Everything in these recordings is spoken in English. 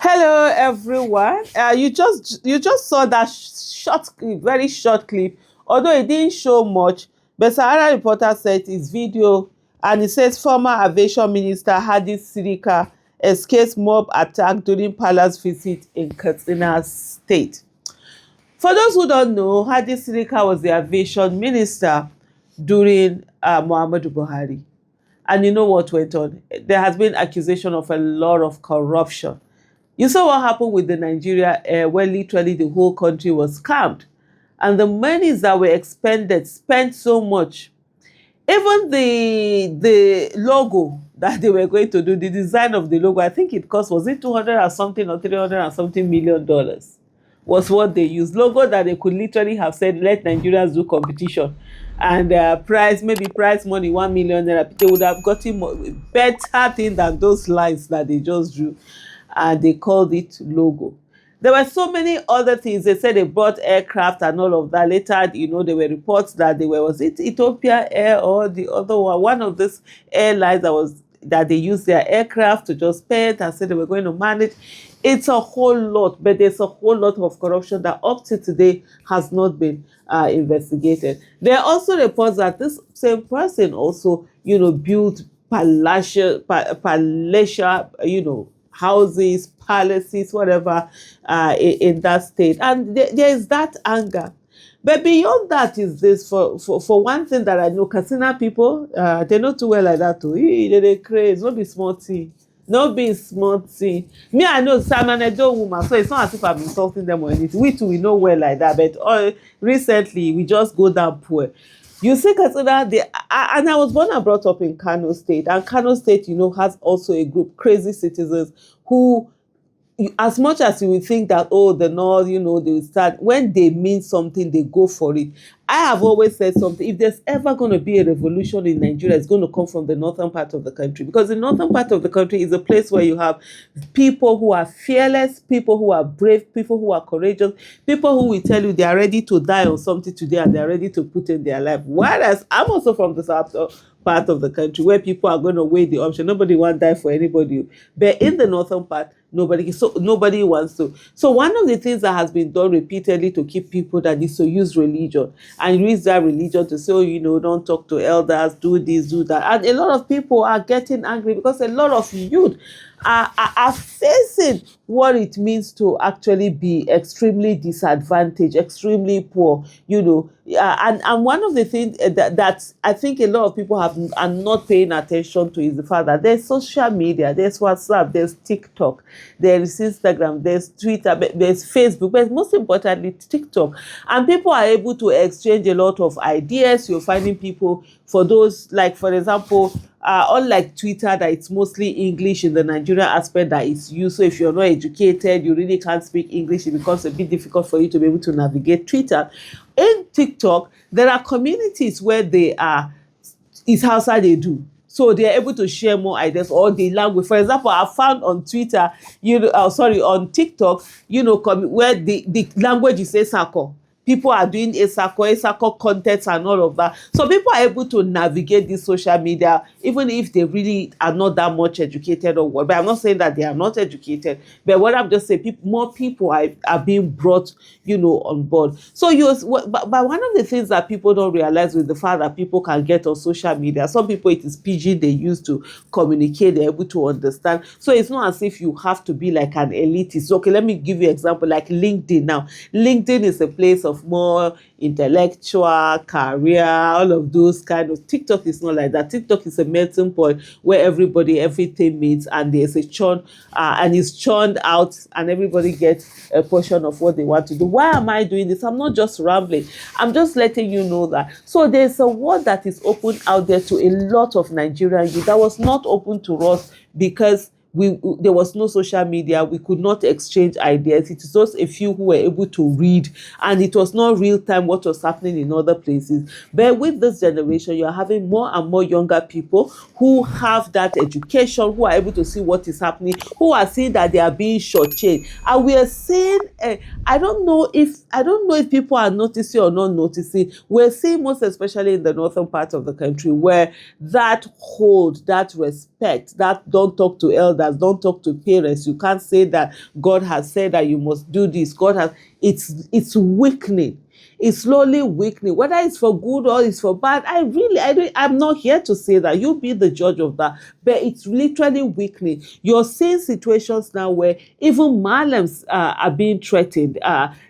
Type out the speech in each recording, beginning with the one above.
Hello everyone. You just saw that short clip, very short clip. Although it didn't show much, but Sahara reporter said it's video, and it says former Aviation Minister Hadi Sirika escapes mob attack during palace visit in Katsina State. For those who don't know, Hadi Sirika was the Aviation Minister during Muhammadu Buhari. And you know what went on? There has been accusation of a lot of corruption. You saw what happened with the Nigeria Air, where literally the whole country was scammed. And the monies that were expended, spent so much. Even the logo that they were going to do, the design of the logo, I think it cost, was it 200 or something or 300 or something million dollars, was what they used. Logo that they could literally have said, let Nigerians do competition. And prize money, 1 million naira. They would have gotten more, better thing than those lines that they just drew. And they called it logo. There were so many other things. They said they bought aircraft and all of that. Later, there were reports that was it Ethiopia Air or the other one of these airlines that they used their aircraft to just paint and said they were going to manage. It's a whole lot, but there's a whole lot of corruption that up to today has not been investigated. There are also reports that this same person also, built palatial, houses, palaces, whatever, in that state. And there is that anger. But beyond that is this, for one thing that I know, Katsina people, they know too well like that too. They crazy, not be small thing. Not be small thing. Me, I know Simon Edo woman, so it's not as if I'm insulting them or anything. We too, we know well like that. But recently, we just go down poor. You see, Katsina, and I was born and brought up in Kano State. And Kano State, has also a group, crazy citizens, who, as much as you would think that, the North, they will start, when they mean something, they go for it. I have always said something. If there's ever going to be a revolution in Nigeria, it's going to come from the northern part of the country. Because the northern part of the country is a place where you have people who are fearless, people who are brave, people who are courageous, people who will tell you they are ready to die on something today and they're ready to put in their life. Whereas I'm also from the south part of the country where people are going to weigh the option. Nobody wants to die for anybody. But in the northern part, nobody wants to. So one of the things that has been done repeatedly to keep people that is to use religion and use that religion to say, don't talk to elders, do this, do that. And a lot of people are getting angry because a lot of youth are facing what it means to actually be extremely disadvantaged, extremely poor, and one of the things that I think a lot of people are not paying attention to is the fact that there's social media, there's WhatsApp, there's TikTok, there's Instagram, there's Twitter, there's Facebook, but most importantly, TikTok. And people are able to exchange a lot of ideas. You're finding people, for those, like, for example, unlike Twitter, that it's mostly English in the Nigerian aspect that is used. So if you're not educated, you really can't speak English, it becomes a bit difficult for you to be able to navigate Twitter. In TikTok, there are communities where it's Hausa they do. So they are able to share more ideas or the language. For example, I found on Twitter, on TikTok, where the language is Sako. people are doing asako content and all of that. So people are able to navigate this social media, even if they really are not that much educated or what. But I'm not saying that they are not educated. But what I'm just saying, more people are being brought, on board. So but one of the things that people don't realize with the fact that people can get on social media, some people it is PG they use to communicate, they're able to understand. So it's not as if you have to be like an elitist. Okay, let me give you an example like LinkedIn now. LinkedIn is a place of more intellectual career, all of those kind of. TikTok is not like that. TikTok is a melting point where everything meets, and there's a churn, and it's churned out, and everybody gets a portion of what they want to do. Why am I doing this? I'm not just rambling. I'm just letting you know that. So there's a world that is open out there to a lot of Nigerian youth that was not open to us because there was no social media. We could not exchange ideas. It is just a few who were able to read, and it was not real time what was happening in other places. But with this generation, you are having more and more younger people who have that education, who are able to see what is happening, who are seeing that they are being shortchanged. And we are seeing, I don't know if people are noticing or not noticing. We're seeing most especially in the northern part of the country where that hold, that respect, that don't talk to elders, don't talk to parents. You can't say that God has said that you must do this. It's weakening. It's slowly weakening, whether it's for good or it's for bad. I'm not here to say that. You be the judge of that. But it's literally weakening. You're seeing situations now where even Malims are being threatened.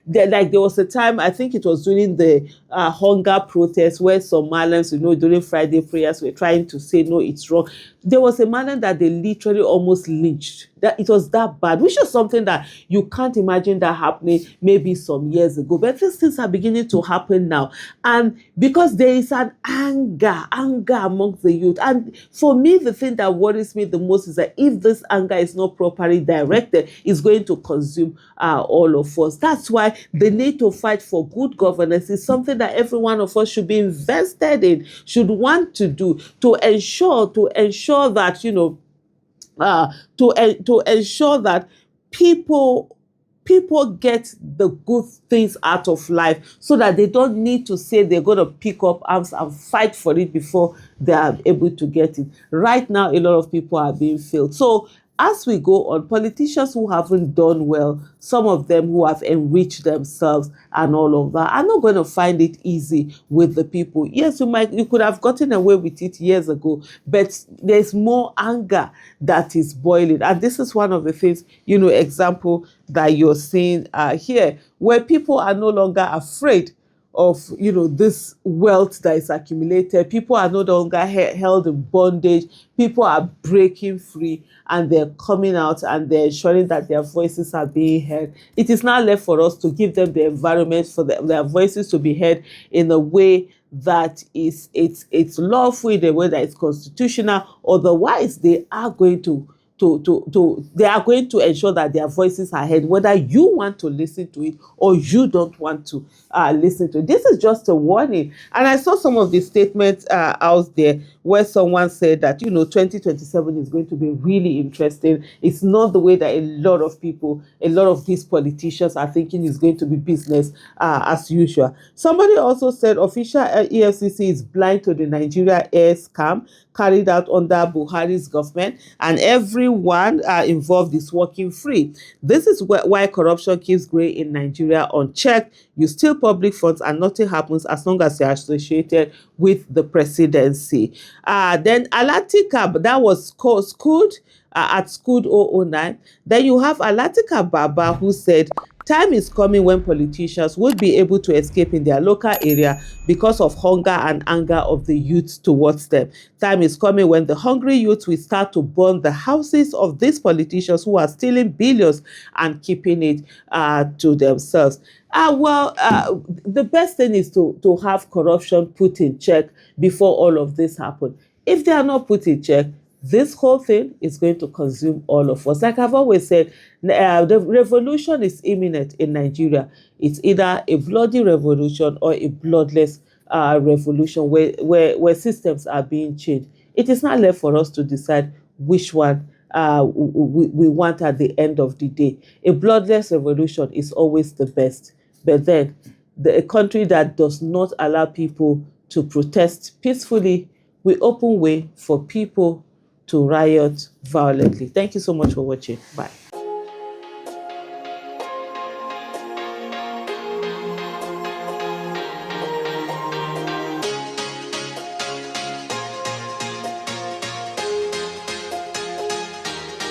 There was a time, I think it was during the hunger protest, where some Malims, during Friday prayers, were trying to say, no, it's wrong. There was a Malim that they literally almost lynched. That it was that bad, which is something that you can't imagine that happening maybe some years ago. But these things are beginning to happen now. And because there is an anger amongst the youth. And for me, the thing that worries me the most is that if this anger is not properly directed, it's going to consume all of us. That's why the need to fight for good governance is something that every one of us should be invested in, should want to do, to ensure that, to ensure that people get the good things out of life, so that they don't need to say they're going to pick up arms and fight for it before they are able to get it. Right now, a lot of people are being failed. So as we go on, politicians who haven't done well, some of them who have enriched themselves and all of that, are not going to find it easy with the people. Yes, you could have gotten away with it years ago, but there's more anger that is boiling. And this is one of the things, example that you're seeing here, where people are no longer afraid of this wealth that is accumulated. People are no longer held in bondage. People are breaking free, and they're coming out, and they're ensuring that their voices are being heard. It is now left for us to give them the environment for their voices to be heard in a way that it's lawful, in a way that is constitutional. Otherwise, they are going to ensure that their voices are heard, whether you want to listen to it or you don't want to listen to it. This is just a warning. And I saw some of the statements out there where someone said that 2027 is going to be really interesting. It's not the way that a lot of these politicians are thinking is going to be business as usual. Somebody also said official EFCC is blind to the Nigeria air scam carried out under Buhari's government, and everyone involved is working free. This is why corruption keeps growing in Nigeria unchecked. You steal public funds and nothing happens as long as you're associated with the presidency. Then Alatika, that was Scoot at Scoot 009. Then you have Alatika Baba, who said, time is coming when politicians would be able to escape in their local area because of hunger and anger of the youth towards them. Time is coming when the hungry youth will start to burn the houses of these politicians who are stealing billions and keeping it to themselves. The best thing is to have corruption put in check before all of this happens. If they are not put in check, this whole thing is going to consume all of us. Like I've always said, the revolution is imminent in Nigeria. It's either a bloody revolution or a bloodless revolution where systems are being changed. It is not left for us to decide which one we want at the end of the day. A bloodless revolution is always the best. But then a country that does not allow people to protest peacefully, we open way for people to riot violently. Thank you so much for watching. Bye.